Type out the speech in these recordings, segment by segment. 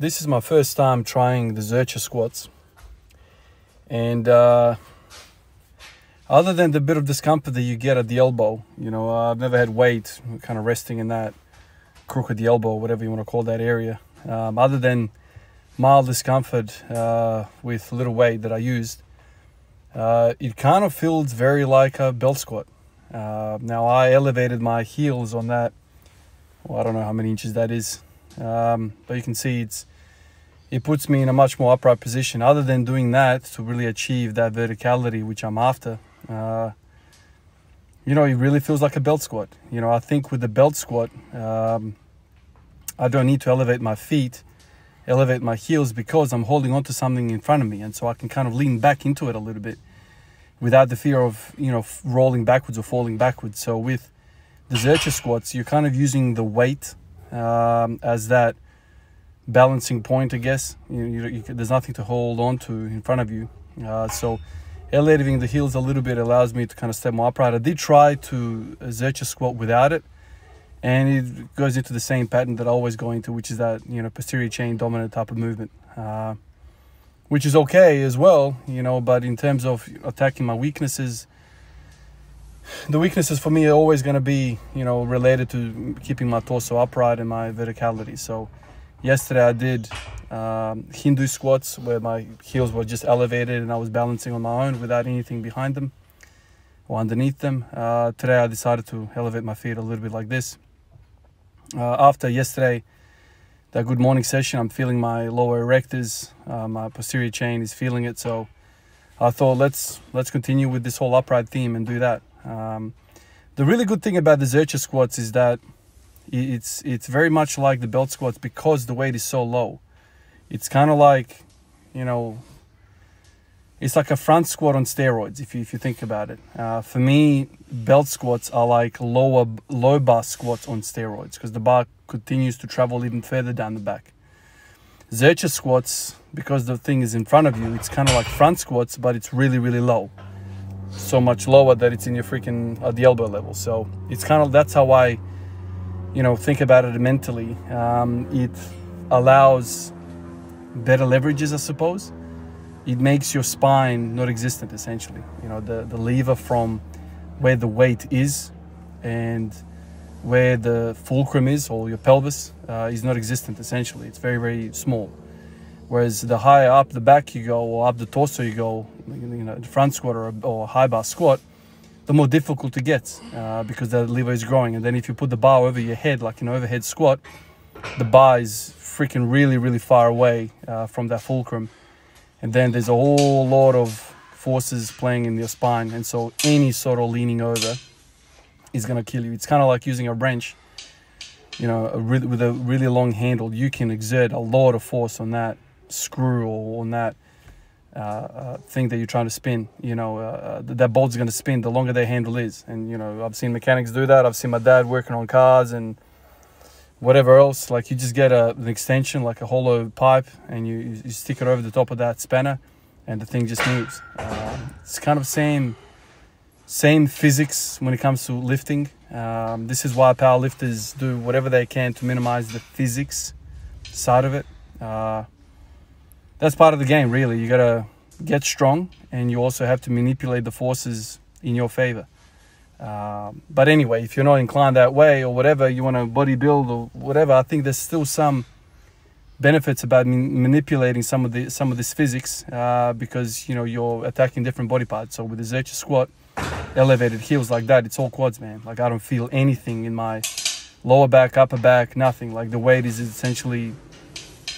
This is my first time trying the Zercher squats, and other than the bit of discomfort that you get at the elbow, I've never had weight kind of resting in that crook of the elbow, whatever you want to call that area. Other than mild discomfort with little weight that I used, it kind of feels very like a belt squat. Now I elevated my heels on that. Well, I don't know how many inches that is. But you can see it puts me in a much more upright position. Other than doing that to really achieve that verticality which I'm after, it really feels like a belt squat. I think with the belt squat, I don't need to elevate my feet, elevate my heels, because I'm holding on to something in front of me, and so I can kind of lean back into it a little bit without the fear of rolling backwards or falling backwards. So with the Zercher squats, you're kind of using the weight as that balancing point, I guess. There's nothing to hold on to in front of you. So elevating the heels a little bit allows me to kind of step more upright. I did try to Zercher squat without it, and it goes into the same pattern that I always go into, which is that posterior chain dominant type of movement, which is okay as well, but in terms of attacking my weaknesses, the weaknesses for me are always going to be, related to keeping my torso upright and my verticality. So yesterday I did Hindu squats where my heels were just elevated and I was balancing on my own without anything behind them or underneath them. Today I decided to elevate my feet a little bit like this. After yesterday, that good morning session, I'm feeling my lower erectors, my posterior chain is feeling it. So I thought let's continue with this whole upright theme and do that. The really good thing about the Zercher squats is that it's very much like the belt squats because the weight is so low. It's kind of like, it's like a front squat on steroids if you think about it. For me, belt squats are like low bar squats on steroids because the bar continues to travel even further down the back. Zercher squats, because the thing is in front of you, it's kind of like front squats, but it's really, really low. So much lower that it's in your freaking at the elbow level. So it's kind of, that's how I think about it mentally. It allows better leverages, I suppose. It makes your spine not existent, essentially. The lever from where the weight is and where the fulcrum is, or your pelvis, is not existent, essentially. It's very, very small. Whereas the higher up the back you go, or up the torso you go, the front squat or high bar squat, the more difficult it gets because the lever is growing. And then if you put the bar over your head, like an overhead squat, the bar is freaking really, really far away from that fulcrum. And then there's a whole lot of forces playing in your spine. And so any sort of leaning over is going to kill you. It's kind of like using a wrench, with a really long handle. You can exert a lot of force on that screw or on that thing that you're trying to spin. That bolt's going to spin the longer their handle is. And I've seen mechanics do that. I've seen my dad working on cars and whatever else. Like, you just get an extension, like a hollow pipe, and you stick it over the top of that spanner and the thing just moves. It's kind of same physics when it comes to lifting. This is why powerlifters do whatever they can to minimize the physics side of it. That's part of the game, really. You gotta get strong, and you also have to manipulate the forces in your favor. But anyway, if you're not inclined that way or whatever, you want to bodybuild or whatever, I think there's still some benefits about manipulating some of this physics because you're attacking different body parts. So with the Zercher squat, elevated heels like that, it's all quads, man. Like, I don't feel anything in my lower back, upper back, nothing. Like, the weight is essentially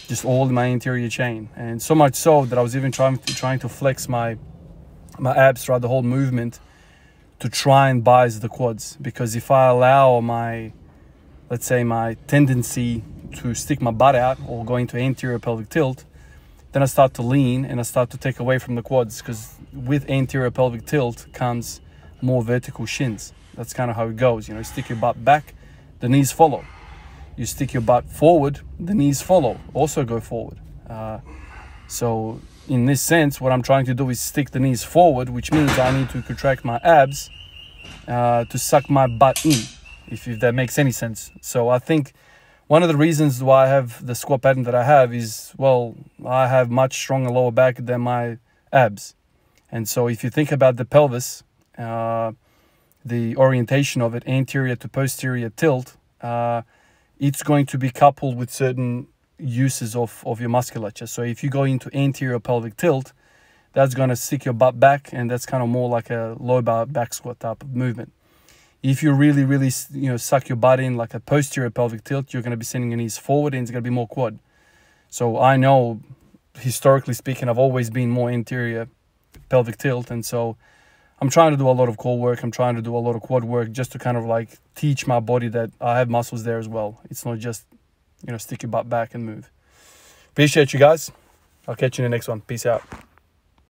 just all in my anterior chain, and so much so that I was even trying to flex my abs throughout the whole movement to try and bias the quads, because if I allow let's say my tendency to stick my butt out or go into anterior pelvic tilt, then I start to lean and I start to take away from the quads, because with anterior pelvic tilt comes more vertical shins. That's kind of how it goes. You stick your butt back, the knees follow. You stick your butt forward, the knees follow, also go forward. So in this sense, what I'm trying to do is stick the knees forward, which means I need to contract my abs to suck my butt in, if that makes any sense. So I think one of the reasons why I have the squat pattern that I have is, well, I have much stronger lower back than my abs. And so if you think about the pelvis, the orientation of it, anterior to posterior tilt, it's going to be coupled with certain uses of your musculature. So if you go into anterior pelvic tilt, that's going to stick your butt back, and that's kind of more like a low bar back squat type of movement. If you really, really, suck your butt in like a posterior pelvic tilt, you're going to be sending your knees forward, and it's going to be more quad. So I know, historically speaking, I've always been more anterior pelvic tilt, and so I'm trying to do a lot of core work. I'm trying to do a lot of quad work just to kind of like teach my body that I have muscles there as well. It's not just, stick your butt back and move. Appreciate you guys. I'll catch you in the next one. Peace out.